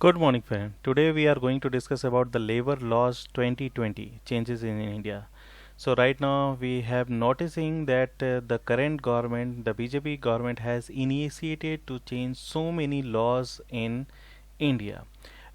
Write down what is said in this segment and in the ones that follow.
Good morning, friend. Today we are going to discuss about the labor laws 2020 changes in India. So right now we have noticing that the current government, the BJP government has initiated to change so many laws in India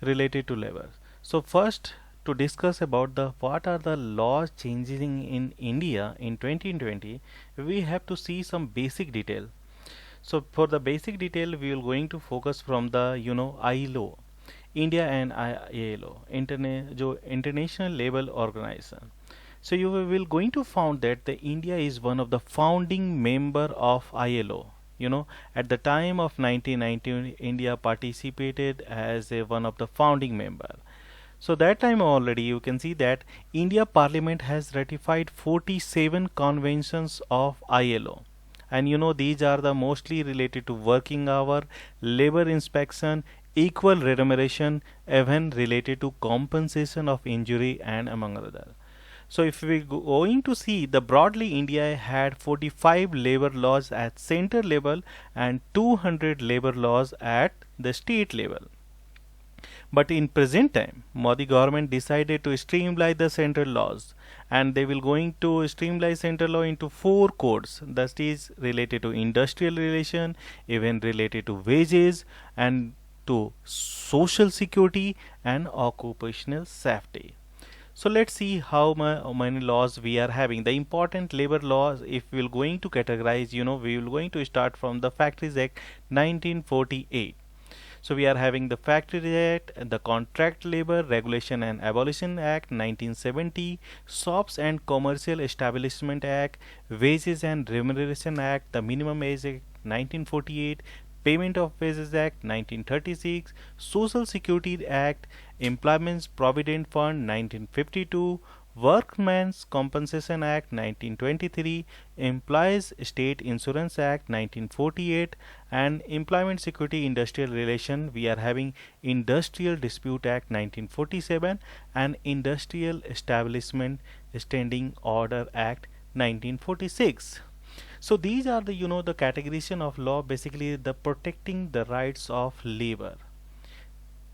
related to labor. So first to discuss about the what are the laws changing in India in 2020, we have to see some basic detail. So for the basic detail, we will going to focus from the ILO, India and ILO, जो International Labour Organization. So you will going to found that the India is one of the founding member of ILO. At the time of 1990, India participated as one of the founding member. So that time already you can see that India Parliament has ratified 47 conventions of ILO, and these are the mostly related to working hour, labor inspection, equal remuneration, even related to compensation of injury and among other. So if we going to see the broadly India had 45 labor laws at center level and 200 labor laws at the state level. But in present time, Modi government decided to streamline the central laws, and they will going to streamline central law into four codes. That is related to industrial relation, even related to wages, and to social security and occupational safety. So let's see how many laws we are having. The important labor laws, if we will going to categorize, we will going to start from the Factories Act 1948. So we are having the Factory Act, the Contract Labor Regulation and Abolition Act 1970, Shops and Commercial Establishment Act, Wages and Remuneration Act, the Minimum Age Act 1948, Payment of Wages Act 1936, Social Security Act, Employment Provident Fund 1952, Workmen's Compensation Act 1923, Employees State Insurance Act 1948, and Employment Security Industrial Relation we are having Industrial Dispute Act 1947 and Industrial Establishment Standing Order Act 1946. So these are the categorization of law, basically the protecting the rights of labor.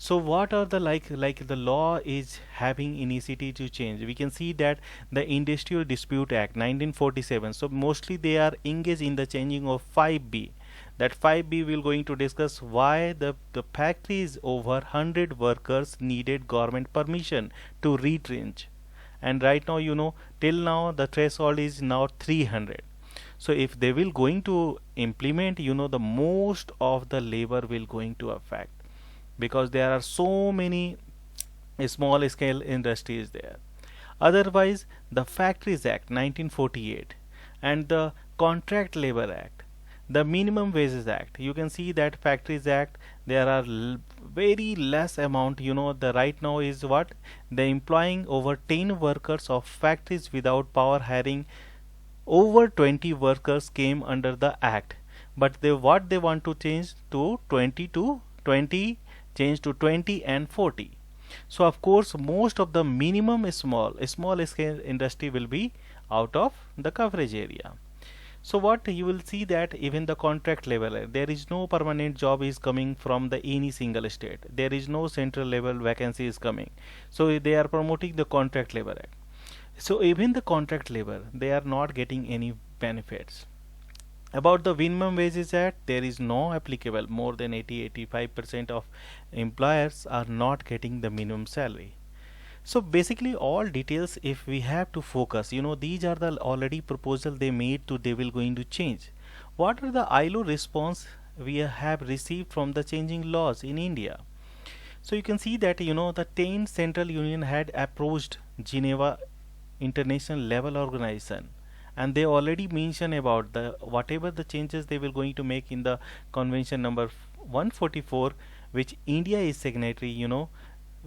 So what are the like the law is having initiative to change? We can see that the Industrial Dispute Act 1947. So mostly they are engaged in the changing of 5B. That 5B will going to discuss why the factories over 100 workers needed government permission to retrench. And right now till now the threshold is now 300. So if they will going to implement, the most of the labor will going to affect, because there are so many small scale industries there. Otherwise, the Factories Act 1948 and the Contract Labor Act, the Minimum Wages Act, you can see that Factories Act there are very less amount. The right now is what the employing over 10 workers of factories without power hiring over 20 workers came under the act, but they want to change to 20 change to 20 and 40. So of course most of the minimum small scale industry will be out of the coverage area. So what you will see that even the contract level, there is no permanent job is coming from the any single state, there is no central level vacancy is coming, so they are promoting the contract labor act. So even the contract labor, they are not getting any benefits. About the minimum wages act, there is no applicable. More than 80-85% of employers are not getting the minimum salary. So basically all details if we have to focus, these are the already proposal they made to they will going to change. What are the ILO response we have received from the changing laws in India? So you can see that the 10 central union had approached Geneva International Level Organization, and they already mention about the whatever the changes they will going to make in the convention number 144, which India is signatory,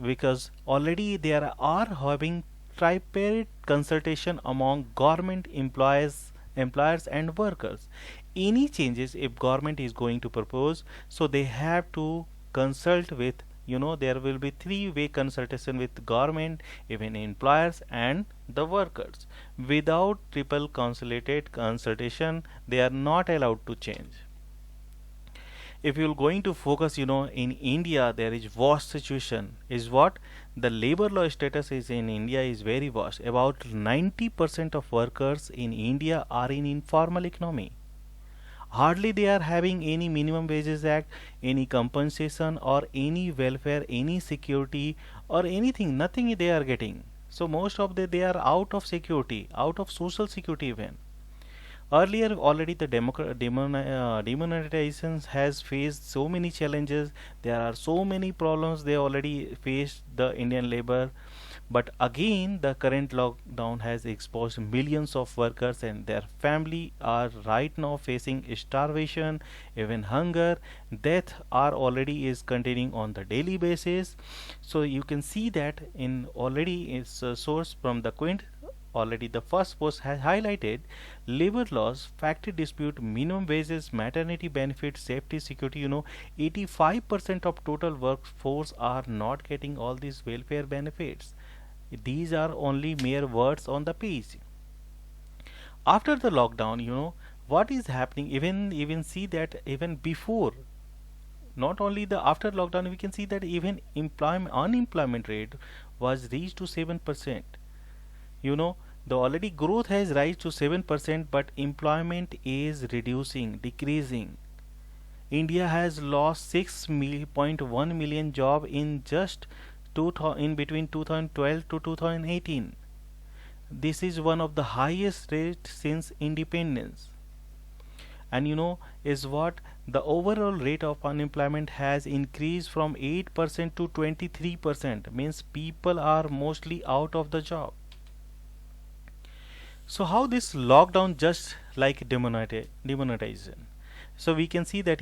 because already there are having tripartite consultation among government employers and workers. Any changes if government is going to propose, so they have to consult with, there will be three-way consultation with government, even employers and the workers. Without triple consolidated consultation, they are not allowed to change. if you're going to focus, in India there is vast situation is what the labor law status is in India is very vast. About 90% of workers in India are in informal economy. Hardly they are having any minimum wages act, any compensation or any welfare, any security or anything, nothing they are getting. So most of they are out of security, out of social security even. Earlier, already the demonetization has faced so many challenges. There are so many problems they already faced the Indian labor. But again, the current lockdown has exposed millions of workers and their family are right now facing starvation, even hunger. Death are already is continuing on the daily basis. So you can see that in already is a source from the Quint. Already the first post has highlighted labor laws, factory dispute, minimum wages, maternity benefits, safety, security. 85% of total workforce are not getting all these welfare benefits. These are only mere words on the page. After the lockdown, what is happening? Even see that even before, not only the after lockdown, we can see that even unemployment rate was reached to 7%. The already growth has rise to 7%, but employment is reducing, decreasing. India has lost 6.1 million job in just in between 2012 to 2018. This is one of the highest rates since independence. And is what the overall rate of unemployment has increased from 8% to 23%, means people are mostly out of the job. So how this lockdown just like demonetization? So we can see that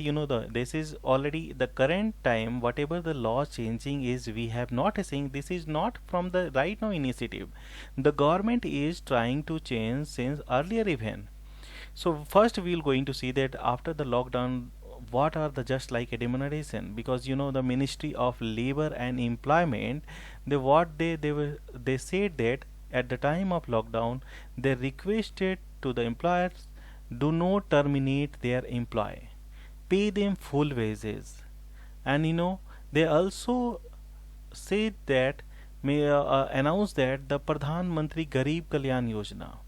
this is already the current time. Whatever the law changing is, we have noticing this is not from the right now initiative. The government is trying to change since earlier even. So first we will going to see that after the lockdown, what are the just like a demonetization, because the Ministry of Labor and Employment, they said that at the time of lockdown they requested to the employers, do not terminate their employee, pay them full wages. And they also said that may announce that the Pradhan Mantri Garib Kalyan Yojana.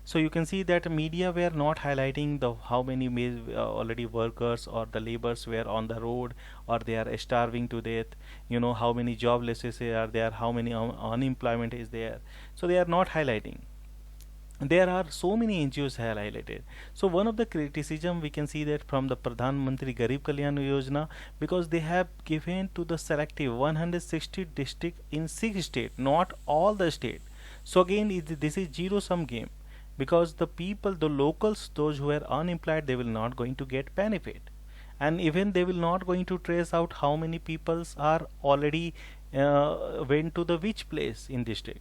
So you can see that media were not highlighting the how many already workers or the laborers were on the road or they are starving to death. How many joblesses are there, how many unemployment is there. So they are not highlighting. There are so many NGOs highlighted. So one of the criticism we can see that from the Pradhan Mantri Garib Kalyan Yojana, because they have given to the selective 160 district in 6 states, not all the state. So again this is zero sum game, because the people, the locals, those who are unemployed, they will not going to get benefit, and even they will not going to trace out how many peoples are already went to the which place in district.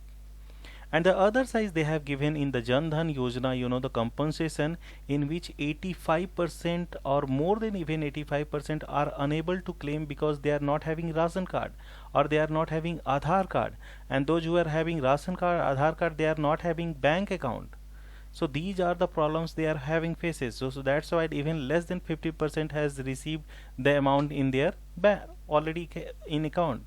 And the other side they have given in the Jan Dhan Yojana, the compensation in which 85% or more than even 85% are unable to claim because they are not having ration card or they are not having Aadhaar card, and those who are having ration card, Aadhaar card, they are not having bank account. So these are the problems they are having faces. So that's why even less than 50% has received the amount in their already in account.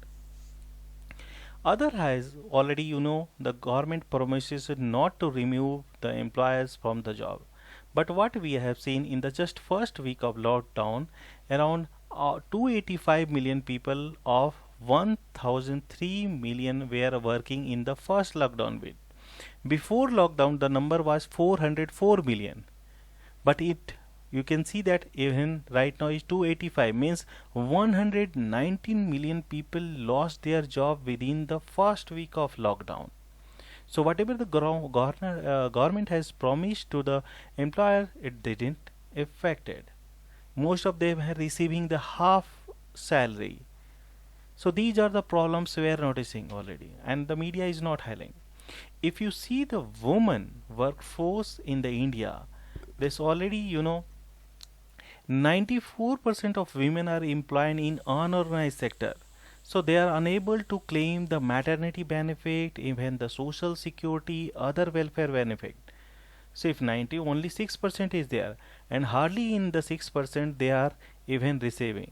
Other has already, the government promises not to remove the employers from the job. But what we have seen in the just first week of lockdown, around 285 million people of 1003 million were working in the first lockdown week. Before lockdown, the number was 404 million. But you can see that even right now is 285, means 119 million people lost their job within the first week of lockdown. So whatever the government has promised to the employer, it didn't affect it. Most of them are receiving the half salary. So these are the problems we are noticing already, and the media is not highlighting. If you see the woman workforce in the India, there's already 94% of women are employed in unorganized sector. So they are unable to claim the maternity benefit, even the social security, other welfare benefit. So if 90, only 6% is there, and hardly in the 6% they are even receiving.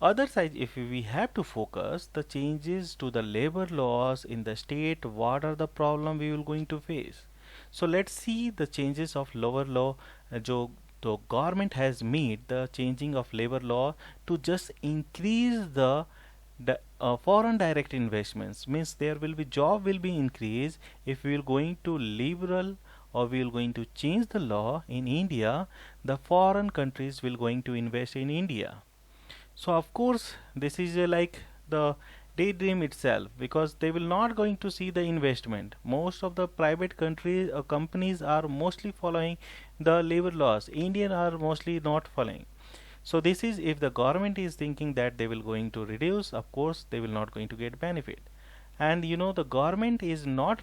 Other side, if we have to focus the changes to the labor laws in the state, what are the problem we will going to face. So let's see the changes of labor law. जो the government has made the changing of labor law to just increase the foreign direct investments, means there will be job will be increased if we are going to liberal or we are going to change the law in India. The foreign countries will going to invest in India. So of course this is like the daydream itself, because they will not going to see the investment. Most of the private countries companies are mostly following the labor laws. Indian are mostly not following. So this is, if the government is thinking that they will going to reduce, of course they will not going to get benefit. And the government is not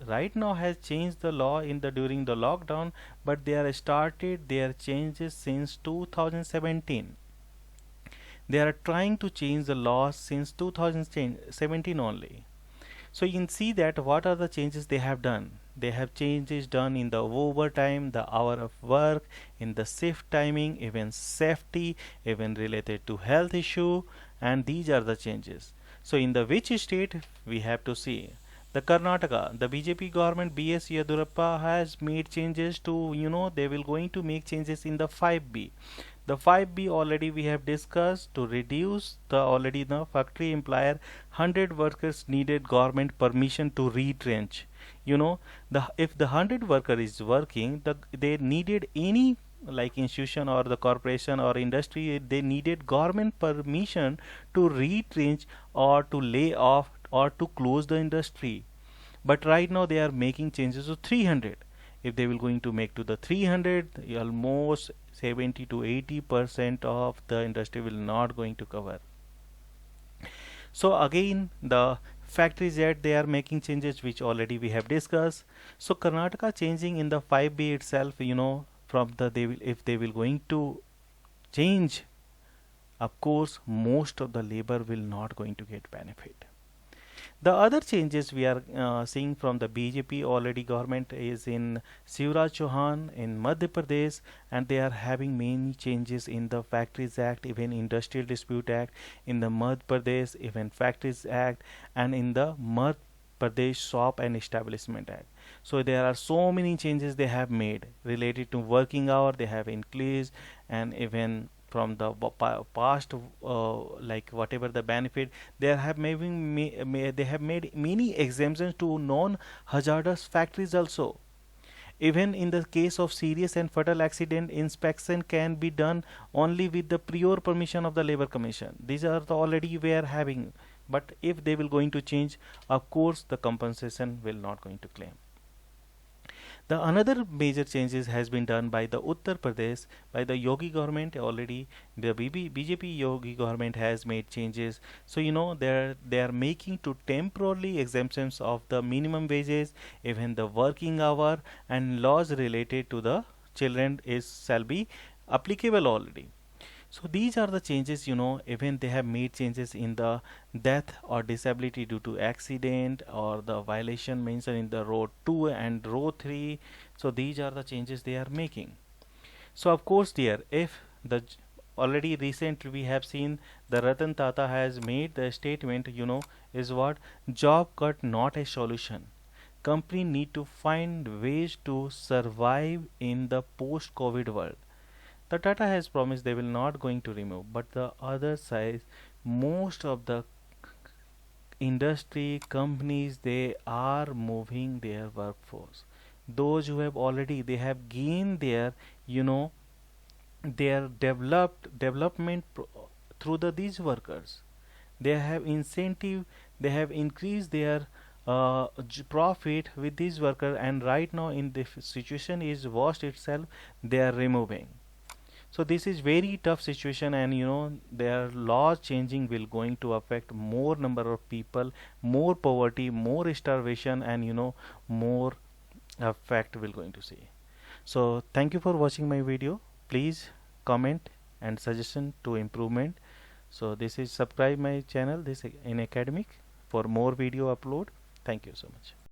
right now has changed the law in the during the lockdown, but they are started their changes since 2017. They are trying to change the laws since 2017 only. So you can see that what are the changes they have done. They have changes done in the overtime, the hour of work, in the shift timing, even safety, even related to health issue, and these are the changes. So in the which state we have to see. The Karnataka, the BJP government, B.S. Yedurappa has made changes to, they will going to make changes in the 5B. The 5B already we have discussed, to reduce the already the factory employer 100 workers needed government permission to retrench. The if the 100 worker is working, they needed any like institution or the corporation or industry, they needed government permission to retrench or to lay off or to close the industry. But right now they are making changes to 300. If they will going to make to the 300, almost 70 to 80% of the industry will not going to cover. So again the factories that they are making changes, which already we have discussed. So Karnataka changing in the 5B itself, from the they will, if they will going to change, of course most of the labor will not going to get benefit. The other changes we are seeing from the BJP already government is in Shivraj Chauhan in Madhya Pradesh, and they are having many changes in the Factories Act, even Industrial Dispute Act in the Madhya Pradesh, even Factories Act, and in the Madhya Pradesh Shop and Establishment Act. So there are so many changes they have made related to working hour. They have increased, and even from the past, like whatever the benefit they have they have made many exemptions to non-hazardous factories also. Even in the case of serious and fatal accident, inspection can be done only with the prior permission of the Labor Commission. These are the already we are having, but if they will going to change, of course the compensation will not going to claim. The another major changes has been done by the Uttar Pradesh, by the Yogi government already. The BJP Yogi government has made changes. So they are making to temporarily exemptions of the minimum wages, even the working hour, and laws related to the children shall be applicable already. So these are the changes, even they have made changes in the death or disability due to accident or the violation mentioned in the row 2 and row 3. So these are the changes they are making. So of course dear, if the already recently we have seen the Ratan Tata has made the statement, is what job cut not a solution. Company need to find ways to survive in the post-COVID world. The Tata has promised they will not going to remove, but the other side, most of the industry companies, they are moving their workforce. Those who have already, they have gained their their development through these workers. They have incentive, they have increased their profit with these workers, and right now in the situation is worst itself, they are removing. So this is very tough situation, and their laws changing will going to affect more number of people, more poverty, more starvation, and more effect will going to see. So thank you for watching my video. Please comment and suggestion to improvement. So this is subscribe my channel, this in academic, for more video upload. Thank you so much.